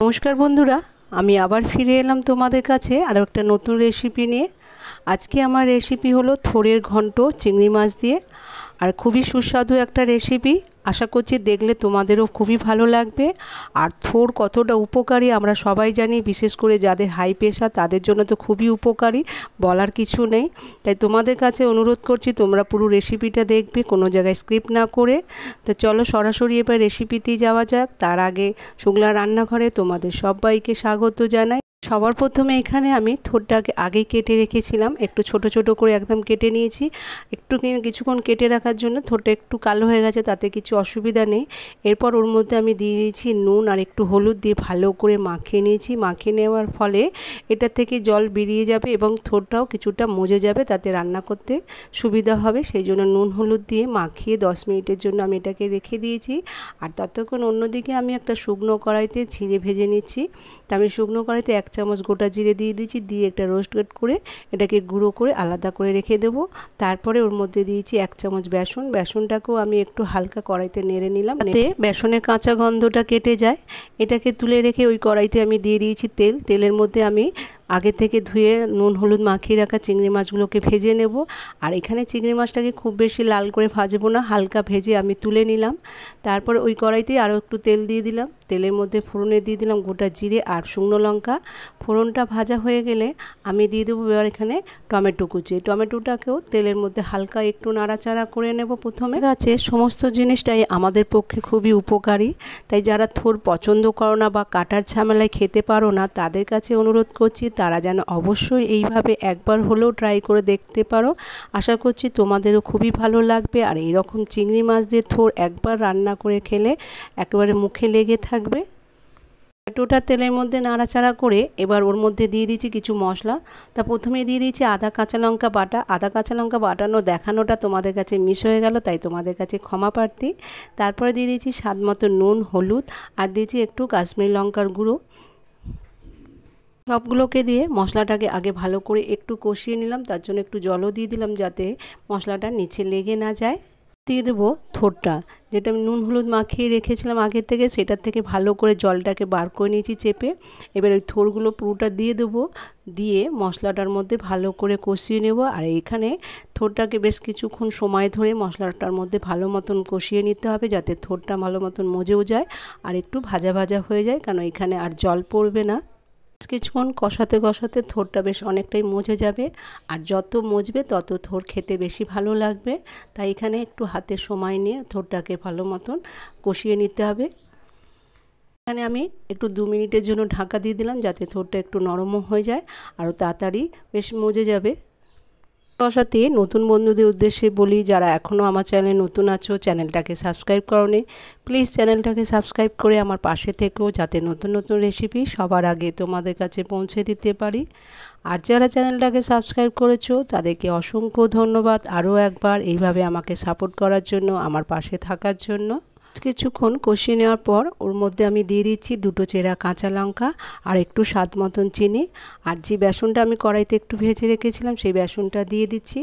नमस्कार बंधुरा आमी आबार फिरे एलाम तोमादेर काछे आरो एकटा नतून रेसिपि निये। आजके आमार रेसिपि हलो थोड़ेर घंट चिंगड़ी माछ दिए और खूबी सुस्वादु एक रेसिपि। आशा करछि देखले तोमादेरो खूबी भालो लागबे। और थोड़ कतटा उपकारी आमरा सबाई जानी, विशेष करे जादेर हाई प्रेसार तादेर जोन्नो तो खूबी उपकारी, बलार किछु नेई। ताई तोमादेर काछे अनुरोध करछि तोमरा पुरो रेसिपिटा देखबे, कोनो जायगाय स्किप ना करे। तो चलो सरासरि एबार रेसिपितेই जाওয়া যাক। तार आगे शुक्ला रान्नाघरे तोमादेर सबाइके स्वागत जानाई। सबार प्रथमे एखाने आमी थोड़टाके आगे केटे रेखेछिलाम, एकटु छोटो छोटो करे एकदम केटे निয়েছি। एकटु किछुक्षण केटे राखार जोन्नो थोड़टा एकटु कालो हये गेছে, ताते किछु असुविधा नेই। एरपर ओर मধ্যে आमी दिये दिয়েছি নুন আর একটু হলুদ দিয়ে ভালো করে মাখিয়ে নিয়েছি। মাখিয়ে নেওয়ার ফলে এটা থেকে জল বেরিয়ে যাবে এবং থোড়টাও কিছুটা মজে যাবে, তাতে রান্না করতে সুবিধা হবে। সেই জন্য নুন হলুদ দিয়ে মাখিয়ে 10 মিনিটের জন্য আমি এটাকে রেখে দিয়েছি। আর ততক্ষণ অন্যদিকে আমি একটা শুকনো কড়াইতে জিরে ভেজে নিচ্ছি। তো আমি শুকনো কড়াইতে 1 চামচ গোটা জিরে দিয়ে দিয়েছি, দিয়ে একটা রোস্টেড করে এটাকে গুঁড়ো করে আলাদা করে রেখে দেব। তারপরে ওর মধ্যে দিয়েছি 1 চামচ বেসন। বেসনটাকেও আমি একটু হালকা কড়াইতে নেড়ে নিলাম, যাতে বেসনের কাঁচা গন্ধটা কেটে যায়। এটাকে তুলে রেখে ওই কড়াইতে আমি দিয়ে দিয়েছি তেল। তেলের মধ্যে আমি आगे থেকে ধুয়ে নুন হলুদ মাখিয়ে রাখা চিংড়ি মাছগুলোকে ভেজে নেব। আর এখানে চিংড়ি মাছটাকে খুব বেশি লাল করে ভাজবো না, হালকা ভেজে আমি তুলে নিলাম। তারপর ওই কড়াইতে আরও একটু তেল দিয়ে দিলাম। তেলের মধ্যে ফোড়নে দিয়ে দিলাম গোটা জিরে আর শুকনো লঙ্কা। ফোড়নটা ভাজা হয়ে গেলে আমি দিয়ে দেবো এবার এখানে টমেটো কুচি। টমেটোটাকেও তেলের মধ্যে হালকা একটু নাড়াচাড়া করে নেব। প্রথমে গাছে সমস্ত জিনিসটাই আমাদের পক্ষে খুবই উপকারী, তাই যারা থোড় পছন্দ করো না বা কাটার ঝামেলায় খেতে পারো না তাদের কাছে অনুরোধ করছি তারা যেন অবশ্যই এইভাবে একবার হলেও ট্রাই করে দেখতে পারো। আশা করছি তোমাদেরও খুবই ভালো লাগবে। আর এইরকম চিংড়ি মাছ দিয়ে থোড় একবার রান্না করে খেলে একেবারে মুখে লেগে থাকবে। টমেটোটা তেলের মধ্যে নাড়াচাড়া করে এবার ওর মধ্যে দিয়ে দিয়েছি কিছু মশলা। তা প্রথমে দিয়ে দিয়েছি আদা কাঁচা লঙ্কা বাটা। আদা কাঁচা লঙ্কা বাটানো দেখানোটা তোমাদের কাছে মিস হয়ে গেল, তাই তোমাদের কাছে ক্ষমা প্রার্থী। তারপরে দিয়ে দিয়েছি স্বাদ মতো নুন হলুদ আর দিয়েছি একটু কাশ্মীরি লঙ্কার গুঁড়ো। সবগুলোকে দিয়ে মশলাটাকে আগে ভালো করে একটু কষিয়ে নিলাম। তার জন্য একটু জলও দিয়ে দিলাম যাতে মশলাটা নিচে লেগে না যায়। দিয়ে দেবো থোড়টা, যেটা আমি নুন হলুদ মাখিয়ে রেখেছিলাম আগে থেকে, সেটার থেকে ভালো করে জলটাকে বার করে নিয়েছি চেপে। এবার ওই থোড়গুলো পুরোটা দিয়ে দেবো, দিয়ে মশলাটার মধ্যে ভালো করে কষিয়ে নেব। আর এখানে থোড়টাকে বেশ কিছুক্ষণ সময় ধরে মশলাটার মধ্যে ভালো মতন কষিয়ে নিতে হবে, যাতে থোড়টা ভালো মতন মজেও যায় আর একটু ভাজা ভাজা হয়ে যায়, কারণ এখানে আর জল পড়বে না। কিছুক্ষণ কষাতে কষাতে থোড়টা বেশ অনেকটাই মজে যাবে। আর যত মজবে তত থোড় খেতে বেশি ভালো লাগবে। তাই এখানে একটু হাতে সময় নিয়ে থোড়টাকে ভালো মতন কষিয়ে নিতে হবে। এখানে আমি একটু 2 মিনিটের জন্য ঢাকা দিয়ে দিলাম, যাতে থোড়টা একটু নরমও হয়ে যায় আর তাড়াতাড়ি বেশ মজে যাবে। সাথে নতুন বন্ধুদের উদ্দেশ্যে বলি, যারা এখনও আমার চ্যানেলে নতুন আছো চ্যানেলটাকে সাবস্ক্রাইব করোনি, প্লিজ চ্যানেলটাকে সাবস্ক্রাইব করে আমার পাশে থেকো, যাতে নতুন নতুন রেসিপি সবার আগে তোমাদের কাছে পৌঁছে দিতে পারি। আর যারা চ্যানেলটাকে সাবস্ক্রাইব করেছো তাদেরকে অসংখ্য ধন্যবাদ আরও একবার এইভাবে আমাকে সাপোর্ট করার জন্য, আমার পাশে থাকার জন্য। কিছুক্ষণ কষিয়ে নেওয়ার পর ওর মধ্যে আমি দিয়ে দিচ্ছি 2টো চেরা কাঁচা লঙ্কা আর একটু স্বাদ মতন চিনি। আর যে বেসনটা আমি কড়াইতে একটু ভেজে রেখেছিলাম সেই বেসনটা দিয়ে দিচ্ছি।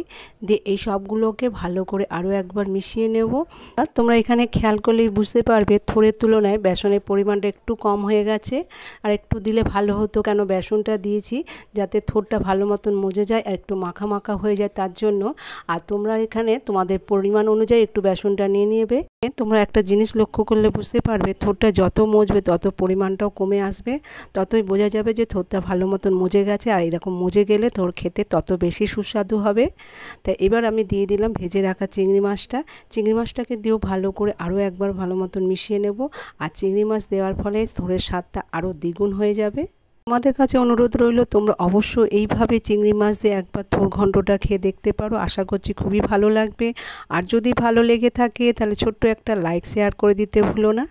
দিয়ে এই সবগুলোকে ভালো করে আরও একবার মিশিয়ে নেব। আর তোমরা এখানে খেয়াল করলেই বুঝতে পারবে থোড়ের তুলনায় বেসনের পরিমাণটা একটু কম হয়ে গেছে। আর একটু দিলে ভালো হতো, কেন বেসনটা দিয়েছি যাতে থোড়টা ভালো মতন মজে যায় আর একটু মাখা মাখা হয়ে যায় তার জন্য। আর তোমরা এখানে তোমাদের পরিমাণ অনুযায়ী একটু বেসনটা নিয়ে নেবে। তোমরা একটা জিনিস লক্ষ্য করলে বুঝতে পারবে থোড়টা যত মজবে তত পরিমাণটাও কমে আসবে, ততই বোঝা যাবে যে থোড়টা ভালো মতন মজে গেছে। আর এরকম মজে গেলে থোড় খেতে তত বেশি সুস্বাদু হবে। তাই এবার আমি দিয়ে দিলাম ভেজে রাখা চিংড়ি মাছটা। চিংড়ি মাছটাকে দিয়েও ভালো করে আরও একবার ভালো মতন মিশিয়ে নেব। আর চিংড়ি মাছ দেওয়ার ফলে থোড়ের স্বাদটা আরও দ্বিগুণ হয়ে যাবে। তোমাদের কাছে অনুরোধ রইল তোমরা অবশ্যই এইভাবে চিংড়ি মাছ দিয়ে একবার থোড় ঘন্টটা খেয়ে দেখতে পারো। আশা করছি খুবই ভালো লাগবে। আর যদি ভালো লেগে থাকে তাহলে ছোট্ট একটা লাইক শেয়ার করে দিতে ভুলো না।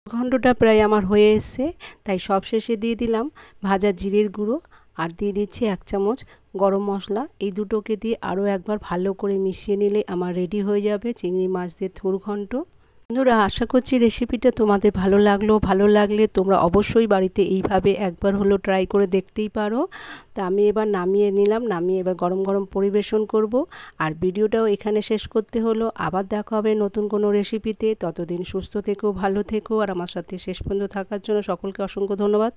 ঘন্টটা প্রায় আমার হয়ে এসছে, তাই সবশেষে দিয়ে দিলাম ভাজা জিরের গুঁড়ো আর দিয়ে দিচ্ছি 1 চামচ গরম মশলা। এই দুটোকে দিয়ে আরও একবার ভালো করে মিশিয়ে নিলে আমার রেডি হয়ে যাবে চিংড়ি মাছ দিয়ে থোড় ঘন্ট। বন্ধুরা, আশা করছি রেসিপিটা তোমাদের ভালো লাগলে তোমরা অবশ্যই বাড়িতে এইভাবে একবার হলো ট্রাই করে দেখতেই পারো। তা আমি এবার নামিয়ে নিলাম, নামিয়ে এবার গরম গরম পরিবেশন করব। আর ভিডিওটাও এখানে শেষ করতে হলো। আবার দেখা হবে নতুন কোনো রেসিপিতে। ততদিন সুস্থ থেকো, ভালো থেকো, আর আমার সাথে শেষ পর্যন্ত থাকার জন্য সকলকে অসংখ্য ধন্যবাদ।